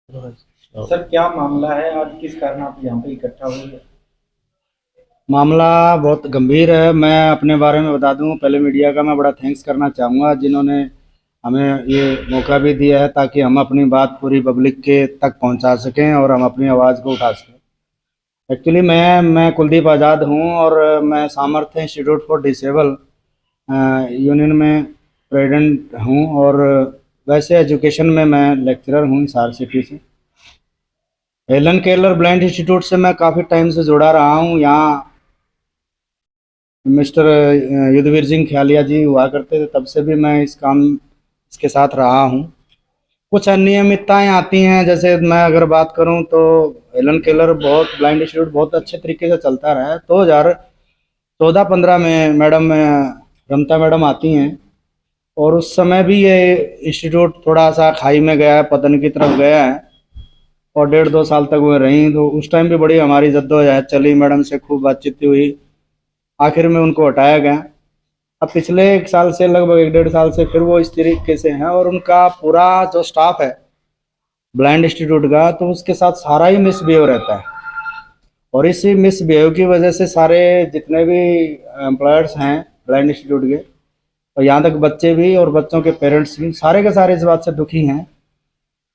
Sir क्या मामला है, आज किस कारण आप यहाँ पे इकट्ठा हुए? मामला बहुत गंभीर है। मैं अपने बारे में बता दूं, पहले मीडिया का मैं बड़ा थैंक्स करना चाहूँगा जिन्होंने हमें ये मौका भी दिया है ताकि हम अपनी बात पूरी पब्लिक के तक पहुंचा सकें और हम अपनी आवाज़ को उठा सकें। एक्चुअली मैं कुलदीप आज़ाद हूं और मैं सामर्थ्य इंस्टीट्यूट फॉर डिसेबल यूनियन में प्रेसिडेंट हूं और वैसे एजुकेशन में मैं लेक्चरर हूं हिसार सिटी से। हेलन केलर ब्लाइंड इंस्टीट्यूट से मैं काफ़ी टाइम से जुड़ा रहा हूं। यहाँ मिस्टर युद्धवीर सिंह ख्यालिया जी हुआ करते थे, तब से भी मैं इसके साथ रहा हूँ। कुछ अनियमितताएं आती हैं, जैसे मैं अगर बात करूं तो हेलन केलर बहुत ब्लाइंड इंस्टीट्यूट बहुत अच्छे तरीके से चलता रहा है। 2014-15 में मैडम रमता मैडम आती हैं और उस समय भी ये इंस्टीट्यूट थोड़ा सा खाई में गया है, पतन की तरफ गया है और 1.5-2 साल तक वो रही। तो उस टाइम भी बड़ी हमारी जद्दोजहद चली, मैडम से खूब बातचीत हुई, आखिर में उनको हटाया गया। अब पिछले 1 साल से, लगभग 1-1.5 साल से फिर वो इस तरीके से हैं और उनका पूरा जो स्टाफ है ब्लाइंड इंस्टीट्यूट का, तो उसके साथ सारा ही मिसबिहेव रहता है और इसी मिसबिहेव की वजह से सारे जितने भी एम्प्लॉयर्स हैं ब्लाइंड इंस्टीट्यूट के, और यहाँ तक बच्चे भी और बच्चों के पेरेंट्स भी, सारे के सारे इस बात से दुखी हैं।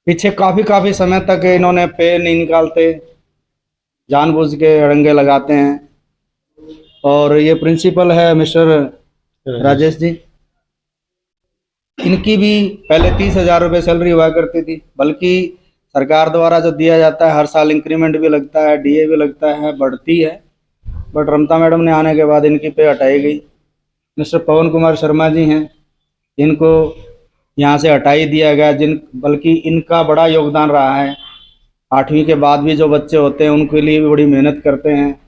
पीछे काफ़ी काफ़ी समय तक इन्होंने पे नहीं निकालते, जानबूझ के अड़ंगे लगाते हैं। और ये प्रिंसिपल है मिस्टर राजेश जी, इनकी भी पहले 30,000 रुपये सैलरी हुआ करती थी, बल्कि सरकार द्वारा जो दिया जाता है हर साल इंक्रीमेंट भी लगता है, डीए भी लगता है, बढ़ती है। बट रमता मैडम ने आने के बाद इनकी पे हटाई गई। मिस्टर पवन कुमार शर्मा जी हैं, इनको यहाँ से हटा ही दिया गया, बल्कि इनका बड़ा योगदान रहा है। 8वीं के बाद भी जो बच्चे होते हैं उनके लिए भी बड़ी मेहनत करते हैं,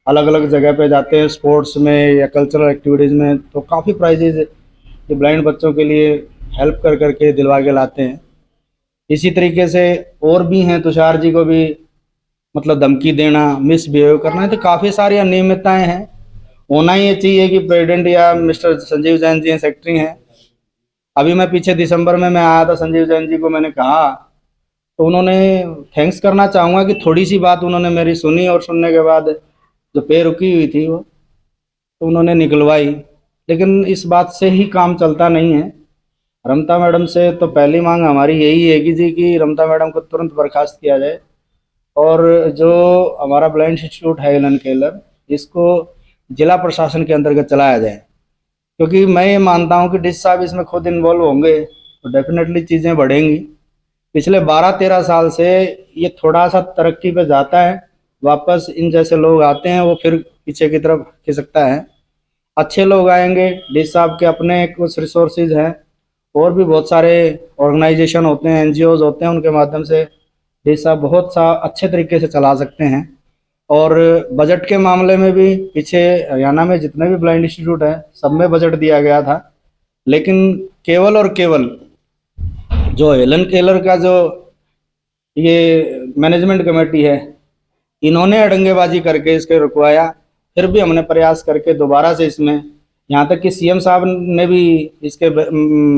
अलग अलग जगह पे जाते हैं स्पोर्ट्स में या कल्चरल एक्टिविटीज़ में, तो काफ़ी प्राइजेज ये ब्लाइंड बच्चों के लिए हेल्प कर करके दिलवा के लाते हैं। इसी तरीके से और भी हैं, तुषार जी को भी मतलब धमकी देना, मिसबिहेव करना है, तो काफ़ी सारी अनियमितताएं हैं। होना ही ये चाहिए कि प्रेसिडेंट या मिस्टर संजीव जैन जी हैं, सेक्रेटरी हैं। अभी मैं पीछे दिसंबर में मैं आया था, संजीव जैन जी को मैंने कहा, तो उन्होंने, थैंक्स करना चाहूँगा कि थोड़ी सी बात उन्होंने मेरी सुनी और सुनने के बाद जो पे रुकी हुई थी वो तो उन्होंने निकलवाई। लेकिन इस बात से ही काम चलता नहीं है। रमता मैडम से तो पहली मांग हमारी यही है कि जी कि रमता मैडम को तुरंत बर्खास्त किया जाए और जो हमारा ब्लाइंड इंस्टीट्यूट है हेलन केलर, इसको जिला प्रशासन के अंतर्गत चलाया जाए। क्योंकि मैं ये मानता हूँ कि डिस साहब इसमें खुद इन्वॉल्व होंगे तो डेफिनेटली चीज़ें बढ़ेंगी। पिछले 12-13 साल से ये थोड़ा सा तरक्की पे जाता है, वापस इन जैसे लोग आते हैं वो फिर पीछे की तरफ खिसकता है। अच्छे लोग आएंगे, डिस साहब के अपने कुछ रिसोर्सेज हैं और भी बहुत सारे ऑर्गेनाइजेशन होते हैं, एनजीओज होते हैं, उनके माध्यम से डिस साहब बहुत सा अच्छे तरीके से चला सकते हैं। और बजट के मामले में भी पीछे हरियाणा में जितने भी ब्लाइंड इंस्टीट्यूट है सब में बजट दिया गया था, लेकिन केवल और केवल जो हेलन केलर का जो ये मैनेजमेंट कमेटी है, इन्होंने अड़ंगेबाजी करके इसके रुकवाया। फिर भी हमने प्रयास करके दोबारा से इसमें, यहाँ तक कि सीएम साहब ने भी इसके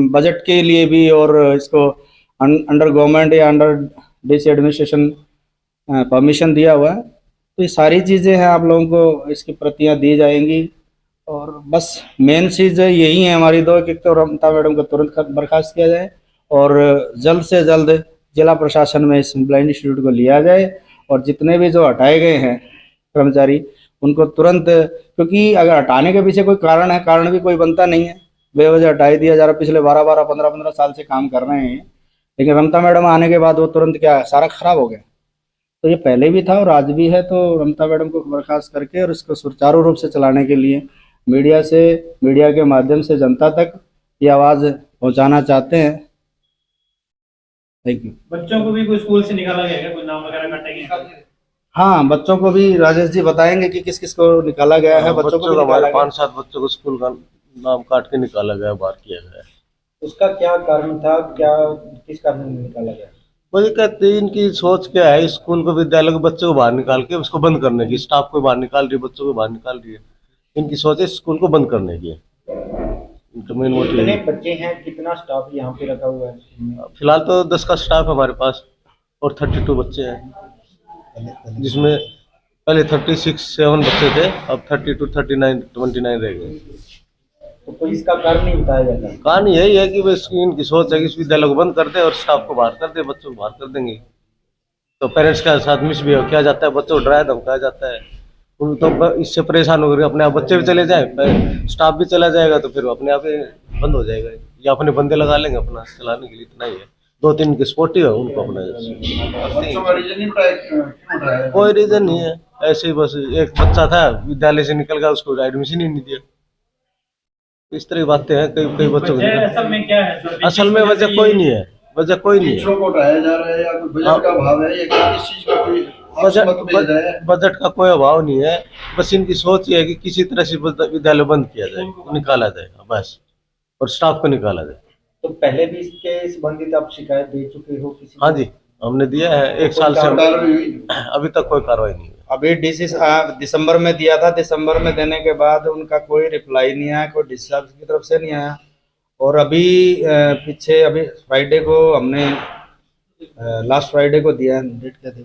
बजट के लिए भी और इसको अंडर गवर्नमेंट या अंडर डीसी एडमिनिस्ट्रेशन परमिशन दिया हुआ है। तो ये सारी चीज़ें हैं, आप लोगों को इसकी प्रतियां दी जाएंगी। और बस मेन चीज़ यही है हमारी दो, कि तो रमता मैडम को तुरंत बर्खास्त किया जाए और जल्द से जल्द जिला प्रशासन में इस ब्लाइंड इंस्टीट्यूट को लिया जाए और जितने भी जो हटाए गए हैं कर्मचारी उनको तुरंत, क्योंकि अगर हटाने के पीछे कोई कारण है, कारण भी कोई बनता नहीं है, बेवजह हटाई दिया जा रहा। पिछले 12-12, 15-15 साल से काम कर रहे हैं, लेकिन रमता मैडम आने के बाद वो तुरंत क्या सारा खराब हो गया। तो ये पहले भी था और आज भी है, तो रमता मैडम को बर्खास्त करके और इसको सुचारू रूप से चलाने के लिए मीडिया के माध्यम से जनता तक ये आवाज़ पहुंचाना चाहते हैं। Thank you. बच्चों को भी कोई स्कूल से निकाला गया क्या, कोई नाम वगैरह कटेगी? हाँ, बच्चों को भी राजेश जी बताएंगे कि किस किस को निकाला गया है। बच्चों को भी हमारे निकाला गया। 5-7 बच्चों को स्कूल का नाम काट के निकाला गया, बाहर किया गया है। उसका क्या कारण था, क्या किस कारण निकाला गया? वही कहते हैं, इनकी सोच क्या है, स्कूल को, विद्यालय को, बच्चों को बाहर निकाल के उसको बंद करने की, स्टाफ को बाहर निकाल रही है, बच्चों को बाहर निकाल रही है। इनकी सोच है स्कूल को बंद करने की। इनका मेन मोटिव कितने है। बच्चे हैं, कितना स्टाफ यहाँ पे रखा हुआ है स्कूल में? फिलहाल तो 10 का स्टाफ है हमारे पास। और 32 बच्चे हैं, जिसमें पहले 36-7 बच्चे थे, अब 32, 39, 29 रह गए। तो कोई इसका कारण नहीं बताया जाता। कारण यही है कि बस इनकी सोच है कि इस विद्यालय को बंद कर दे और स्टाफ को बाहर कर दे, बच्चों को बाहर कर देंगे। तो पेरेंट्स के साथ मिसबिहेव किया जाता है, बच्चों को डराया धमकाया जाता है। उन तो इससे परेशान होकर अपने आप बच्चे भी चले जाए, स्टाफ भी चला जाएगा, तो फिर अपने आप ही बंद हो जाएगा, या अपने बंदे लगा लेंगे अपना चलाने के लिए। इतना ही है, 2-3 के स्पोर्टी है उनको अपना, कोई रीजन नहीं है, ऐसे ही बस एक बच्चा था विद्यालय से निकल गया, उसको एडमिशन ही नहीं दिया। इस तरह की बातें हैं कई बच्चों को। असल में क्या है? असल में वजह कोई नहीं है, वजह कोई नहीं है। को उठाया जा रहा है या कोई बजट का अभाव है या किस चीज का कोई बजट का कोई अभाव नहीं है, बस इनकी सोच ये है कि किसी तरह से विद्यालय बंद किया जाए, निकाला जाए बस, और स्टाफ को निकाला जाए। तो पहले भी इसके संबंधित आप शिकायत दे चुके हो किसी? हाँ जी, हमने दिया है 1 साल से, अभी तक कोई कार्रवाई नहीं हुई। अभी दिसंबर में दिया था, दिसंबर में देने के बाद उनका कोई रिप्लाई नहीं आया, कोई डिस्चार्ज की तरफ से नहीं आया। और अभी पीछे अभी फ्राइडे को हमने लास्ट फ्राइडे को दिया, डेट क्या थी?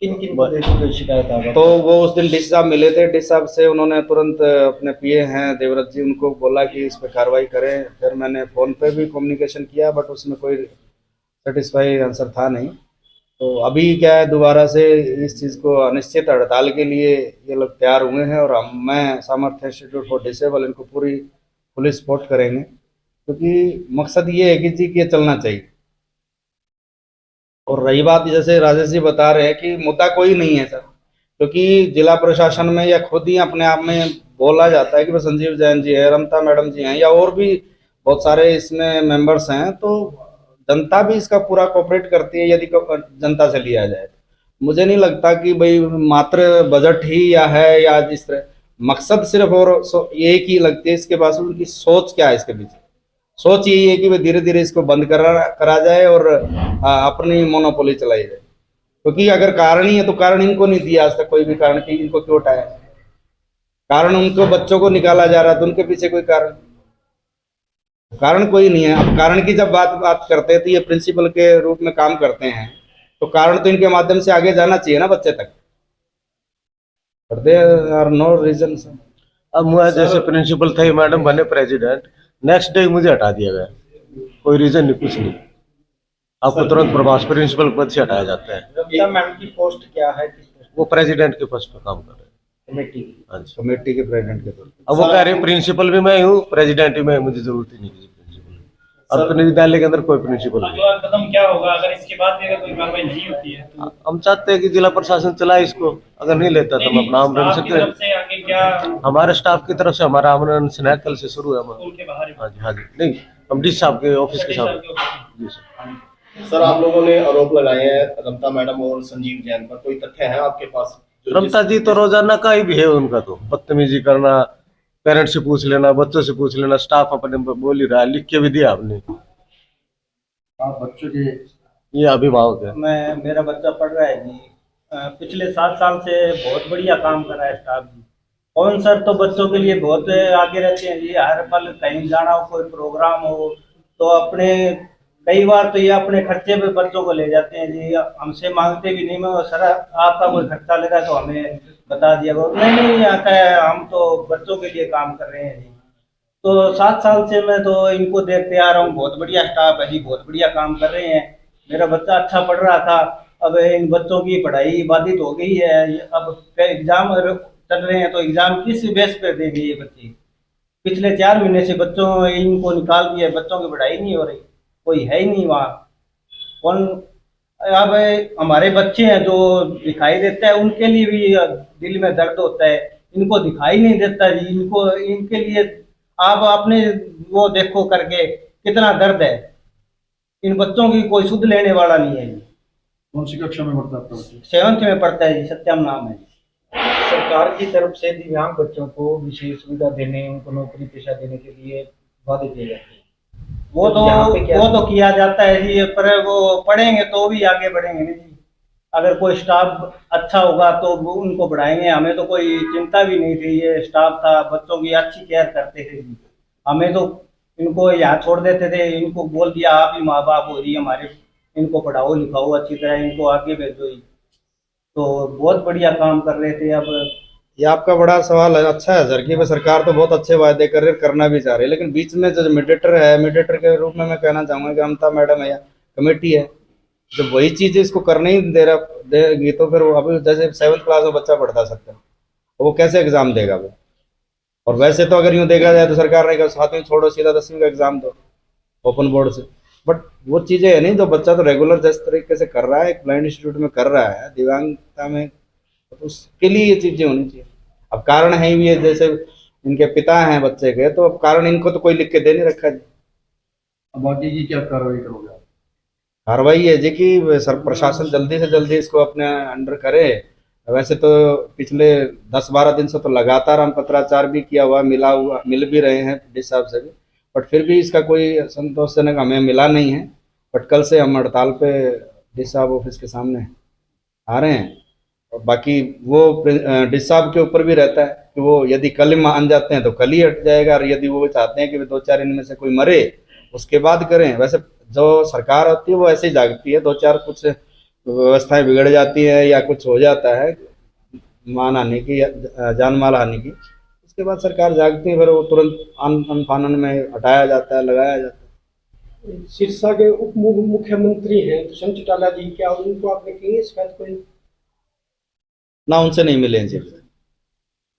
किन को दे चुके शिकायत आप? तो वो उस दिन डी साहब मिले थे, डी साहब से उन्होंने तुरंत अपने पीए हैं देवव्रत जी, उनको बोला कि इस पर कार्रवाई करें। फिर मैंने फ़ोन पे भी कम्युनिकेशन किया, बट उसमें कोई सेटिस्फाई आंसर था नहीं। तो अभी क्या है, दोबारा से इस चीज़ को अनिश्चित हड़ताल के लिए ये लोग तैयार हुए हैं, और मैं सामर्थ्य इंस्टीट्यूट फॉर डिसेबल इनको पूरी फुल सपोर्ट करेंगे, क्योंकि मकसद ये है कि जी कि ये चलना चाहिए। और रही बात, जैसे राजेश जी बता रहे हैं कि मुद्दा कोई नहीं है सर, क्योंकि जिला प्रशासन में या खुद ही अपने आप में बोला जाता है कि वो संजीव जैन जी है, रमता मैडम जी हैं, या और भी बहुत सारे इसमें मेंबर्स हैं, तो जनता भी इसका पूरा कोऑपरेट करती है यदि जनता से लिया जाए। मुझे नहीं लगता कि भाई मात्र बजट ही या है या जिस तरह मकसद सिर्फ और एक ही लगती है इसके पास। उनकी सोच क्या है इसके पीछे? सोच यही है कि वे धीरे धीरे इसको बंद करा जाए और अपनी मोनोपोली चलाई जाए। क्योंकि अगर कारण ही है तो कारण इनको नहीं दिया आज तक कोई भी कारण कि इनको क्यों उठाया। कारण उनको बच्चों को निकाला जा रहा है, तो उनके पीछे कोई कारण कोई नहीं है। अब कारण की जब बात करते हैं तो ये प्रिंसिपल के रूप में काम करते हैं, तो कारण तो इनके माध्यम से आगे जाना चाहिए ना बच्चे तक। There are no reason. अब मुझे जैसे प्रिंसिपल थे, मैडम बने प्रेसिडेंट, नेक्स्ट डे मुझे हटा दिया गया, कोई रीजन नहीं, कुछ नहीं। आपको तुरंत प्रभास प्रिंसिपल पद से हटाया जाता है। रमता मैडम की पोस्ट क्या है? वो प्रेसिडेंट के पोस्ट पर काम कर रहे हैं, कमेटी की। हाँ जी, कमेटी के प्रेसिडेंट के तौर पर। अब वो कह रहे हैं प्रिंसिपल भी मैं हूँ, प्रेसिडेंट भी मैं, मुझे जरूरत ही नहीं किसी प्रिंसिपल की। अब तो विद्यालय के अंदर कोई प्रिंसिपल नहीं। अगला कदम क्या होगा अगर इसके बाद भी अगर कोई कार्रवाई नहीं होती है तो? हम चाहते हैं कि जिला प्रशासन चलाए इसको, अगर नहीं लेता तो हम अपना आमरण स्टाफ की तरफ से आगे क्या? हमारे स्टाफ की तरफ से हमारा आमरण स्नैक कल से शुरू है हमारा। स्कूल के बाहर? हाँ जी, हाँ जी, नहीं हम डी साहब के ऑफिस के सामने। जी सर। सर, आप लोगों ने आरोप लगाए हैं रमता मैडम और संजीव जैन पर, कोई तथ्य है आपके पास? रमता जी तो रोजाना का ही भी है उनका, तो बदतमीजी करना, पेरेंट्स से पूछ लेना, बच्चों से पूछ लेना, स्टाफ अपने बोल ही रहा है, लिख के भी दिया आपने। आप बच्चों के ये अभिभावक है। मेरा बच्चा पढ़ रहा है जी, पिछले 7 साल से बहुत बढ़िया काम कर रहा है स्टाफ जी। कौन सर तो बच्चों के लिए बहुत आगे रहते हैं जी, हर पल कहीं जाना हो, कोई प्रोग्राम हो तो अपने कई बार तो ये अपने खर्चे पे बच्चों को ले जाते हैं जी, हमसे मांगते भी नहीं। मैं सर आपका कोई खर्चा लगा तो हमें बता दिया, नहीं आता है, हम तो बच्चों के लिए काम कर रहे हैं जी। तो 7 साल से मैं तो इनको देखते आ रहा हूँ, बहुत बढ़िया स्टाफ है जी, बहुत बढ़िया काम कर रहे हैं। मेरा बच्चा अच्छा पढ़ रहा था, अब इन बच्चों की पढ़ाई बाधित हो गई है। अब एग्जाम चल रहे हैं तो एग्जाम किस बेस पर देंगे ये बच्चे? पिछले 4 महीने से बच्चों इनको निकाल दिया, बच्चों की पढ़ाई नहीं हो रही, कोई है ही नहीं वहाँ। कौन अब हमारे बच्चे हैं जो दिखाई देता है, उनके लिए भी दिल में दर्द होता है, इनको दिखाई नहीं देता जी। इनको इनके लिए आप अपने वो देखो करके कितना दर्द है। इन बच्चों की कोई सुध लेने वाला नहीं है जी। कौन सी कक्षा में पढ़ता है? 7th में पढ़ता है जी, सत्यम नाम है। सरकार की तरफ से दिव्यांग बच्चों को विशेष सुविधा देने, उनको नौकरी पेशा देने के लिए वादे किए जाते हैं। वो तो किया जाता है जी, पर वो पढ़ेंगे तो भी आगे बढ़ेंगे नहीं जी। अगर कोई स्टाफ अच्छा होगा तो वो उनको बढ़ाएंगे। हमें तो कोई चिंता भी नहीं थी, ये स्टाफ था, बच्चों की अच्छी केयर करते थे जी। हमें तो इनको यहाँ छोड़ देते थे, इनको बोल दिया आप ही माँ बाप हो जी हमारे, इनको पढ़ाओ लिखाओ अच्छी तरह, इनको आगे भेजो। तो बहुत बढ़िया काम कर रहे थे। अब ये आपका बड़ा सवाल है, अच्छा है सर कि भाई सरकार तो बहुत अच्छे वायदे कर रही है, करना भी चाह रही है, लेकिन बीच में जो मीडिएटर है, मीडिएटर के रूप में मैं कहना चाहूँगा कि ममता मैडम है या कमेटी है, जब वही चीज़ इसको करने ही देगी तो फिर वो अभी जैसे 7th क्लास में बच्चा पढ़ता सकता है, तो वो कैसे एग्ज़ाम देगा वो। और वैसे तो अगर यूँ देखा जाए तो सरकार ने कहा 7वीं छोड़ो, सीधा 10वीं का एग्ज़ाम दो ओपन बोर्ड से। बट वो चीज़ें है नहीं, जो बच्चा तो रेगुलर जिस तरीके से कर रहा है, एक ब्लाइंड इंस्टीट्यूट में कर रहा है दिव्यांगता में, तो उसके लिए ये चीज़ें होनी चाहिए। अब कारण है भी है, जैसे इनके पिता हैं बच्चे के, तो अब कारण इनको तो कोई लिख के दे नहीं रखा जी। अब बाकी जी क्या कार्रवाई करोगे? कार्रवाई है जी कि सर प्रशासन जल्दी से जल्दी इसको अपने अंडर करे। वैसे तो पिछले 10-12 दिन से तो लगातार हम पत्राचार भी किया हुआ, मिल भी रहे हैं डीसी साहब से भी, बट फिर भी इसका कोई संतोषजनक हमें मिला नहीं है। बट कल से हम हड़ताल पे डीसी साहब ऑफिस के सामने आ रहे हैं। और बाकी वो डीसी साहब के ऊपर भी रहता है कि वो यदि कल ही मान जाते हैं तो कल ही हट जाएगा, और यदि वो चाहते हैं कि 2-4 इनमें से कोई मरे उसके बाद करें। वैसे जो सरकार होती है वो ऐसे ही जागती है, 2-4 कुछ व्यवस्थाएं बिगड़ जाती है या कुछ हो जाता है मान हानि की या जान माल हानि की, उसके बाद सरकार जागती है, फिर वो तुरंत अनफानन में हटाया जाता है, लगाया जाता है। सिरसा के उप मुख्यमंत्री हैं दुष्यंत चौटाला जी, क्या उनको आपने की है शिकायत कोई? ना, उनसे नहीं मिले हैं जी,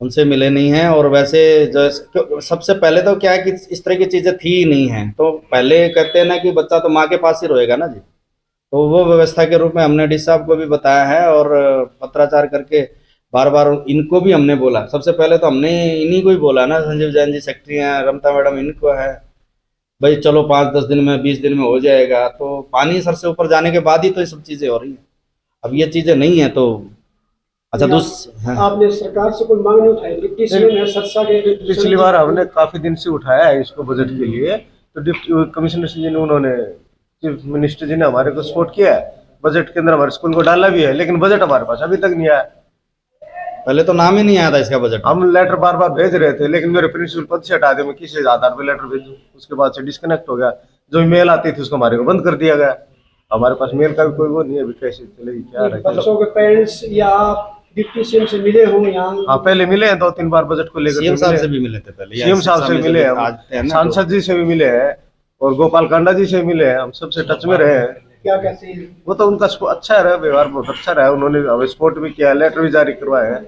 उनसे मिले नहीं हैं। और वैसे जो सबसे पहले तो क्या है कि इस तरह की चीज़ें थी ही नहीं हैं, तो पहले कहते हैं ना कि बच्चा तो माँ के पास ही रोएगा ना जी, तो वो व्यवस्था के रूप में हमने डीसी साहब को भी बताया है और पत्राचार करके बार बार इनको भी हमने बोला। सबसे पहले तो हमने इन्हीं को ही बोला ना, संजीव जैन जी सेक्रेटरी हैं, रमता मैडम इनको है, भाई चलो 5-10 दिन में 20 दिन में हो जाएगा। तो पानी सर से ऊपर जाने के बाद ही तो ये सब चीज़ें हो रही हैं, अब ये चीज़ें नहीं है तो अच्छा। हाँ। आपने सरकार से कोई मांग नहीं उठाई? डिप्टी सीएम है सिरसा के, पिछली बार हमने काफी दिन से उठाया है इसको बजट के लिए, तो डिप्टी कमिश्नर जी ने, उन्होंने चीफ मिनिस्टर जी ने हमारे को सपोर्ट किया है, बजट के अंदर हमारे स्कूल को डाला भी है, लेकिन बजट हमारे पास अभी तक नहीं आया। पहले तो नाम ही नहीं आया था इसका बजट। हम लेटर बार बार भेज रहे थे, लेकिन मेरे प्रिंसिपल पद से हटा दे, मैं किस आधार पर लेटर भेजूं? उसके बाद से डिस्कनेक्ट हो गया, जो ईमेल आती थी उसको हमारे को बंद कर दिया गया। हमारे पास मेल का भी कोई वो नहीं है, अभी कैसे चलेगी क्या रहे। बच्चों के पेरेंट्स या डिप्टी सीएम से मिले हो यहाँ? हाँ, पहले मिले हैं 2-3 बार बजट को लेकर। सीएम साहब से भी मिले थे पहले, सीएम साहब से मिले हैं, सांसद जी से भी मिले हैं और गोपाल कांडा जी से मिले हैं, हम सबसे टच में रहे हैं। क्या कहते हैं? वो तो उनका अच्छा रहा, व्यवहार बहुत अच्छा रहा, उन्होंने हमें सपोर्ट भी किया, लेटर भी जारी करवाए हैं,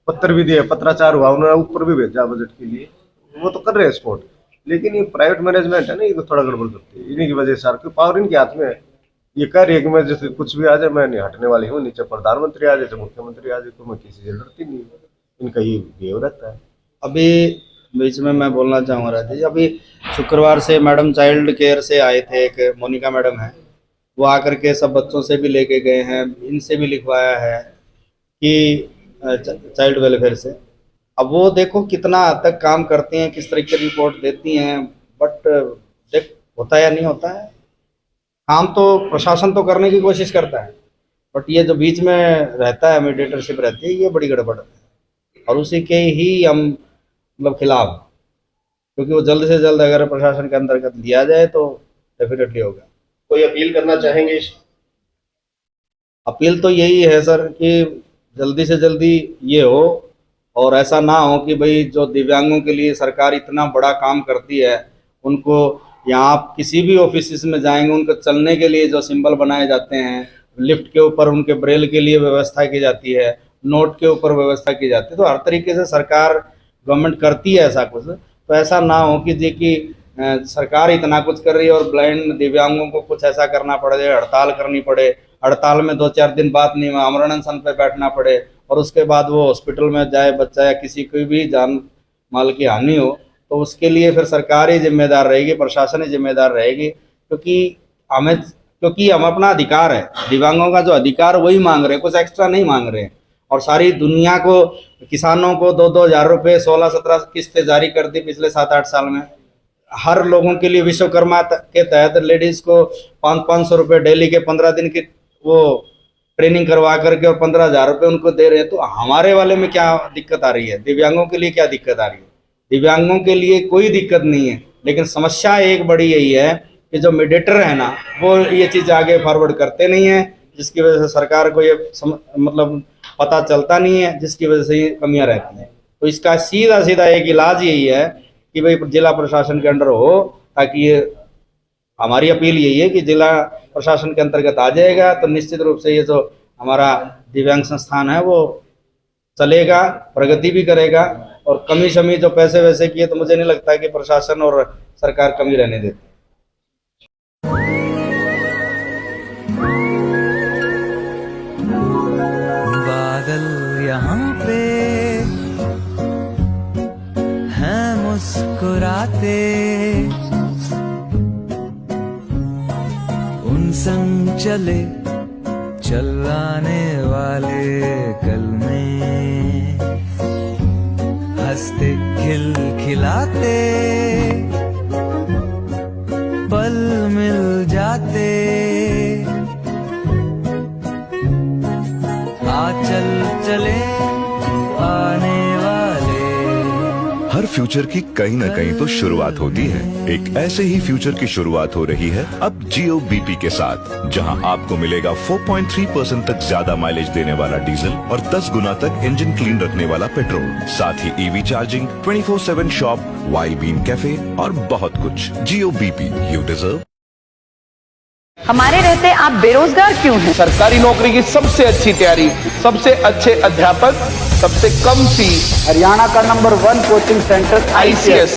पत्र भी दिए, पत्राचार हुआ, उन्होंने ऊपर भी भेजा बजट के लिए, वो तो कर रहे हैं सपोर्ट। लेकिन ये प्राइवेट मैनेजमेंट है ना, ये तो थोड़ा गड़बड़ करती है, इन्हीं की वजह से सर पावर इनके हाथ में है। ये कह रही है कि मैं जैसे कुछ भी आ जाए मैं नहीं हटने वाली हूँ, नीचे प्रधानमंत्री आ जाए चाहे मुख्यमंत्री आ जाए, तो मैं किसी से डरती नहीं हूँ। इनका ये बिहेव रहता है। अभी बीच में मैं बोलना चाहूँगा राजेश, अभी शुक्रवार से मैडम चाइल्ड केयर से आए थे, एक मोनिका मैडम है, वो आकर के सब बच्चों से भी लेके गए हैं, इनसे भी लिखवाया है कि चाइल्ड वेलफेयर से। अब वो देखो कितना हद तक काम करती हैं, किस तरह की रिपोर्ट देती हैं, बट देख होता है या नहीं होता है काम, तो प्रशासन तो करने की कोशिश करता है, बट ये जो बीच में रहता है मीडिएटरशिप रहती है, ये बड़ी गड़बड़ है और उसी के ही हम मतलब खिलाफ, क्योंकि वो जल्द से जल्द अगर प्रशासन के अंतर्गत लिया जाए तो डेफिनेटली होगा। कोई अपील करना चाहेंगे? अपील तो यही है सर कि जल्दी से जल्दी ये हो, और ऐसा ना हो कि भाई जो दिव्यांगों के लिए सरकार इतना बड़ा काम करती है, उनको यहाँ आप किसी भी ऑफिस में जाएंगे, उनको चलने के लिए जो सिंबल बनाए जाते हैं, लिफ्ट के ऊपर उनके ब्रेल के लिए व्यवस्था की जाती है, नोट के ऊपर व्यवस्था की जाती है, तो हर तरीके से सरकार गवर्नमेंट करती है ऐसा कुछ। तो ऐसा ना हो कि जी कि सरकार इतना कुछ कर रही है और ब्लाइंड दिव्यांगों को कुछ ऐसा करना पड़े, हड़ताल करनी पड़े, हड़ताल में 2-4 दिन बात नहीं, आमरण अनशन पे बैठना पड़े, और उसके बाद वो हॉस्पिटल में जाए बच्चा या किसी की भी जान माल की हानि हो, तो उसके लिए फिर सरकार ही जिम्मेदार रहेगी, प्रशासन ही जिम्मेदार रहेगी। क्योंकि हम अपना अधिकार है, दिव्यांगों का जो अधिकार वही मांग रहे हैं, कुछ एक्स्ट्रा नहीं मांग रहे हैं। और सारी दुनिया को, किसानों को 2-2 हज़ार रुपये 16-17 किस्तें जारी कर दी पिछले 7-8 साल में। हर लोगों के लिए विश्वकर्मा के तहत लेडीज़ को 500-500 रुपये डेली के 15 दिन की वो ट्रेनिंग करवा करके और 15,000 रुपये उनको दे रहे हैं। तो हमारे वाले में क्या दिक्कत आ रही है? दिव्यांगों के लिए क्या दिक्कत आ रही है? दिव्यांगों के लिए कोई दिक्कत नहीं है, लेकिन समस्या एक बड़ी यही है कि जो मीडिएटर है ना वो ये चीज़ आगे फॉरवर्ड करते नहीं है, जिसकी वजह से सरकार को ये मतलब पता चलता नहीं है, जिसकी वजह से ये कमियां रहती हैं। तो इसका सीधा सीधा एक इलाज यही है कि भाई जिला प्रशासन के अंडर हो, ताकि ये हमारी अपील यही है कि जिला प्रशासन के अंतर्गत आ जाएगा तो निश्चित रूप से ये जो हमारा दिव्यांग संस्थान है वो चलेगा, प्रगति भी करेगा। और कमी शमी जो पैसे वैसे की है तो मुझे नहीं लगता कि प्रशासन और सरकार कमी रहने देती। बादल यहाँ पे हैं मुस्कुराते, उन संग चले चलाने वाले कल में हंसते खिलखिलाते पल मिल जाते, चल चले आने वाले। हर फ्यूचर की कहीं न कहीं तो शुरुआत होती है। एक ऐसे ही फ्यूचर की शुरुआत हो रही है अब जियो बीपी के साथ, जहां आपको मिलेगा 4.3% तक ज्यादा माइलेज देने वाला डीजल और 10 गुना तक इंजन क्लीन रखने वाला पेट्रोल, साथ ही ईवी चार्जिंग, 24/7 शॉप, वाई बीम कैफे और बहुत कुछ। Jio BP, you deserve. हमारे रहते आप बेरोजगार क्यों हैं? सरकारी नौकरी की सबसे अच्छी तैयारी, सबसे अच्छे अध्यापक, सबसे कम फीस, हरियाणा का नंबर 1 कोचिंग सेंटर ICS